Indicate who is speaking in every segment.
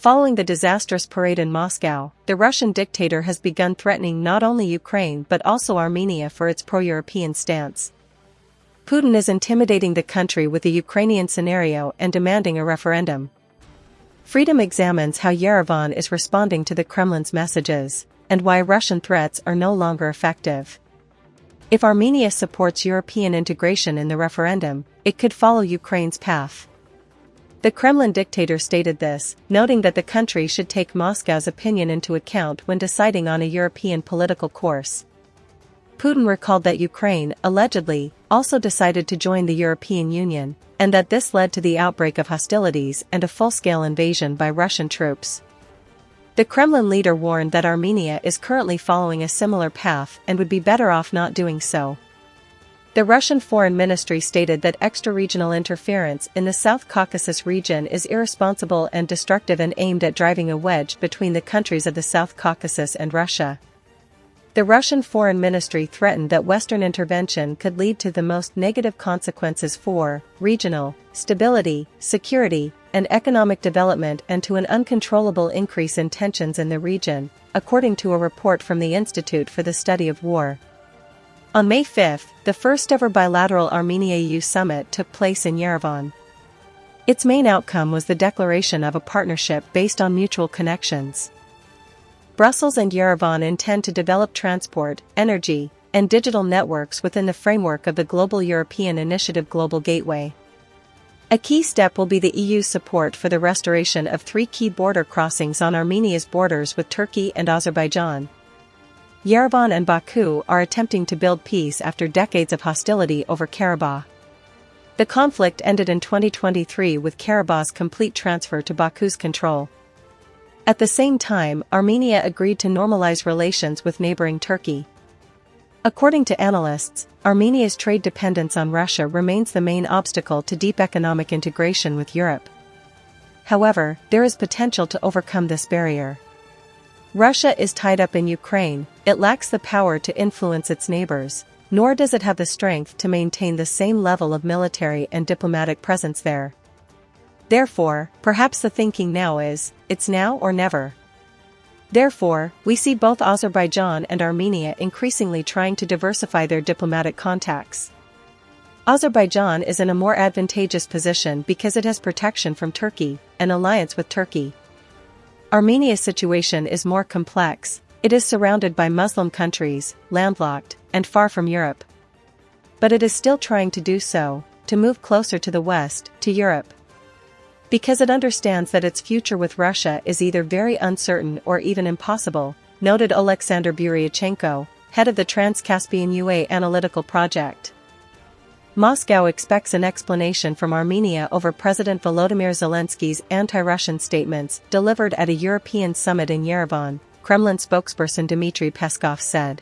Speaker 1: Following the disastrous parade in Moscow, the Russian dictator has begun threatening not only Ukraine but also Armenia for its pro-European stance. Putin is intimidating the country with the Ukrainian scenario and demanding a referendum. Freedom examines how Yerevan is responding to the Kremlin's messages, and why Russian threats are no longer effective. If Armenia supports European integration in the referendum, it could follow Ukraine's path. The Kremlin dictator stated this, noting that the country should take Moscow's opinion into account when deciding on a European political course. Putin recalled that Ukraine, allegedly, also decided to join the European Union, and that this led to the outbreak of hostilities and a full-scale invasion by Russian troops. The Kremlin leader warned that Armenia is currently following a similar path and would be better off not doing so. The Russian Foreign Ministry stated that extra-regional interference in the South Caucasus region is irresponsible and destructive and aimed at driving a wedge between the countries of the South Caucasus and Russia. The Russian Foreign Ministry threatened that Western intervention could lead to the most negative consequences for regional stability, security, and economic development and to an uncontrollable increase in tensions in the region, according to a report from the Institute for the Study of War. On May 5, the first-ever bilateral Armenia-EU summit took place in Yerevan. Its main outcome was the declaration of a partnership based on mutual connections. Brussels and Yerevan intend to develop transport, energy, and digital networks within the framework of the Global European Initiative Global Gateway. A key step will be the EU's support for the restoration of 3 key border crossings on Armenia's borders with Turkey and Azerbaijan. Yerevan and Baku are attempting to build peace after decades of hostility over Karabakh. The conflict ended in 2023 with Karabakh's complete transfer to Baku's control. At the same time, Armenia agreed to normalize relations with neighboring Turkey. According to analysts, Armenia's trade dependence on Russia remains the main obstacle to deep economic integration with Europe. However, there is potential to overcome this barrier. Russia is tied up in Ukraine, it lacks the power to influence its neighbors, nor does it have the strength to maintain the same level of military and diplomatic presence there. Therefore, perhaps the thinking now is, it's now or never. Therefore, we see both Azerbaijan and Armenia increasingly trying to diversify their diplomatic contacts. Azerbaijan is in a more advantageous position because it has protection from Turkey, an alliance with Turkey. Armenia's situation is more complex, it is surrounded by Muslim countries, landlocked, and far from Europe. But it is still trying to do so, to move closer to the West, to Europe. Because it understands that its future with Russia is either very uncertain or even impossible, noted Oleksandr Buryachenko, head of the Trans-Caspian UA Analytical Project. Moscow expects an explanation from Armenia over President Volodymyr Zelensky's anti-Russian statements delivered at a European summit in Yerevan, Kremlin spokesperson Dmitry Peskov said.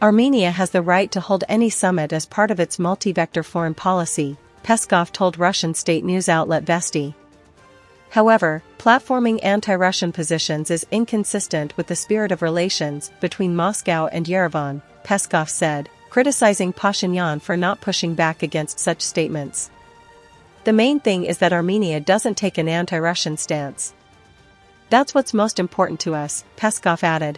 Speaker 1: Armenia has the right to hold any summit as part of its multi-vector foreign policy, Peskov told Russian state news outlet Vesti. However, platforming anti-Russian positions is inconsistent with the spirit of relations between Moscow and Yerevan, Peskov said, criticizing Pashinyan for not pushing back against such statements. The main thing is that Armenia doesn't take an anti-Russian stance. That's what's most important to us, Peskov added.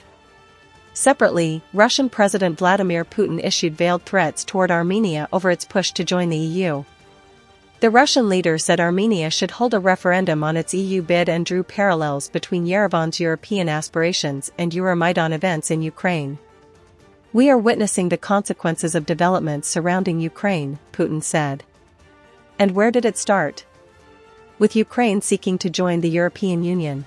Speaker 1: Separately, Russian President Vladimir Putin issued veiled threats toward Armenia over its push to join the EU. The Russian leader said Armenia should hold a referendum on its EU bid and drew parallels between Yerevan's European aspirations and Euromaidan events in Ukraine. We are witnessing the consequences of developments surrounding Ukraine, Putin said. And where did it start? With Ukraine seeking to join the European Union.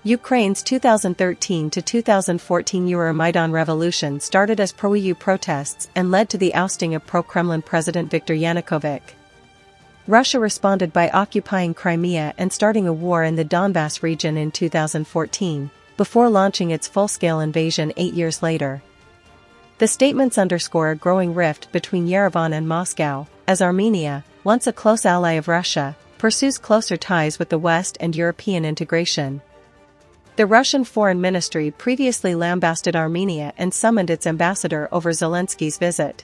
Speaker 1: Ukraine's 2013 to 2014 Euromaidan revolution started as pro-EU protests and led to the ousting of pro-Kremlin President Viktor Yanukovych. Russia responded by occupying Crimea and starting a war in the Donbas region in 2014, before launching its full-scale invasion 8 years later. The statements underscore a growing rift between Yerevan and Moscow, as Armenia, once a close ally of Russia, pursues closer ties with the West and European integration. The Russian Foreign Ministry previously lambasted Armenia and summoned its ambassador over Zelensky's visit.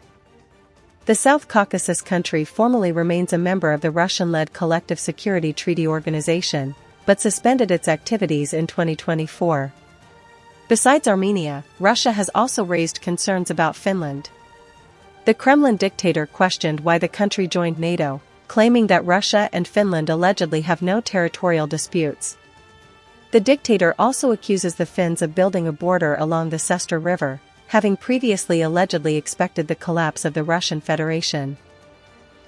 Speaker 1: The South Caucasus country formally remains a member of the Russian-led Collective Security Treaty Organization, but suspended its activities in 2024. Besides Armenia, Russia has also raised concerns about Finland. The Kremlin dictator questioned why the country joined NATO, claiming that Russia and Finland allegedly have no territorial disputes. The dictator also accuses the Finns of building a border along the Sestra River, having previously allegedly expected the collapse of the Russian Federation.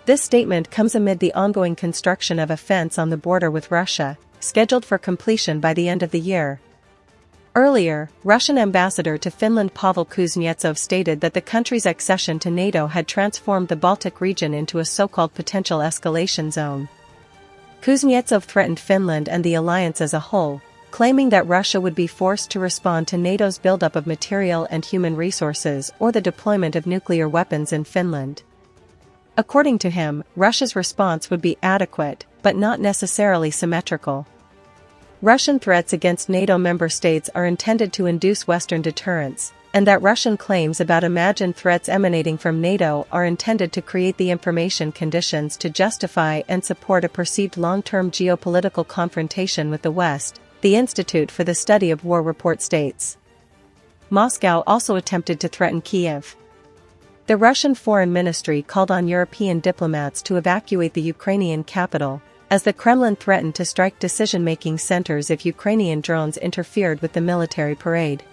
Speaker 1: This statement comes amid the ongoing construction of a fence on the border with Russia, scheduled for completion by the end of the year. Earlier, Russian ambassador to Finland Pavel Kuznetsov stated that the country's accession to NATO had transformed the Baltic region into a so-called potential escalation zone. Kuznetsov threatened Finland and the alliance as a whole, claiming that Russia would be forced to respond to NATO's buildup of material and human resources or the deployment of nuclear weapons in Finland. According to him, Russia's response would be adequate, but not necessarily symmetrical. Russian threats against NATO member states are intended to induce Western deterrence, and that Russian claims about imagined threats emanating from NATO are intended to create the information conditions to justify and support a perceived long-term geopolitical confrontation with the West, the Institute for the Study of War report states. Moscow also attempted to threaten Kiev. The Russian Foreign Ministry called on European diplomats to evacuate the Ukrainian capital, as the Kremlin threatened to strike decision-making centers if Ukrainian drones interfered with the military parade.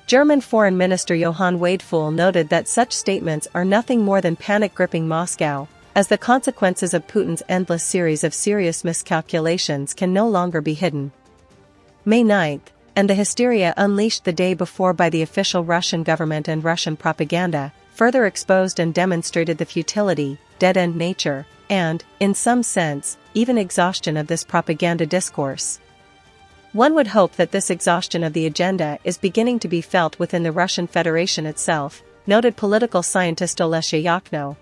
Speaker 1: German Foreign Minister Johann Wadefuhl noted that such statements are nothing more than panic-gripping Moscow, as the consequences of Putin's endless series of serious miscalculations can no longer be hidden. May 9, and the hysteria unleashed the day before by the official Russian government and Russian propaganda, further exposed and demonstrated the futility, dead-end nature, and, in some sense, even exhaustion of this propaganda discourse. One would hope that this exhaustion of the agenda is beginning to be felt within the Russian Federation itself, noted political scientist Olesya Yakhno.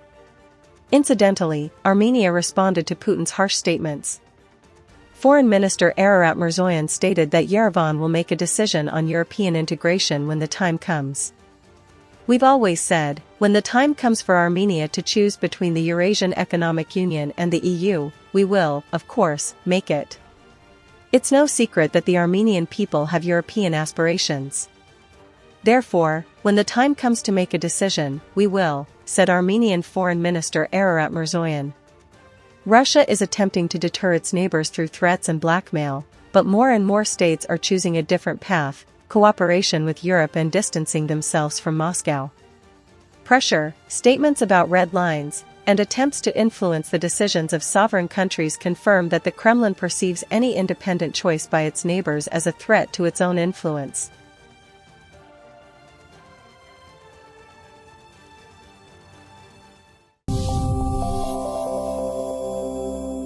Speaker 1: Incidentally, Armenia responded to Putin's harsh statements. Foreign Minister Ararat Mirzoyan stated that Yerevan will make a decision on European integration when the time comes. We've always said, when the time comes for Armenia to choose between the Eurasian Economic Union and the EU, we will, of course, make it. It's no secret that the Armenian people have European aspirations. Therefore, when the time comes to make a decision, we will, said Armenian Foreign Minister Ararat Mirzoyan. Russia is attempting to deter its neighbors through threats and blackmail, but more and more states are choosing a different path, cooperation with Europe and distancing themselves from Moscow. Pressure, statements about red lines, and attempts to influence the decisions of sovereign countries confirm that the Kremlin perceives any independent choice by its neighbors as a threat to its own influence.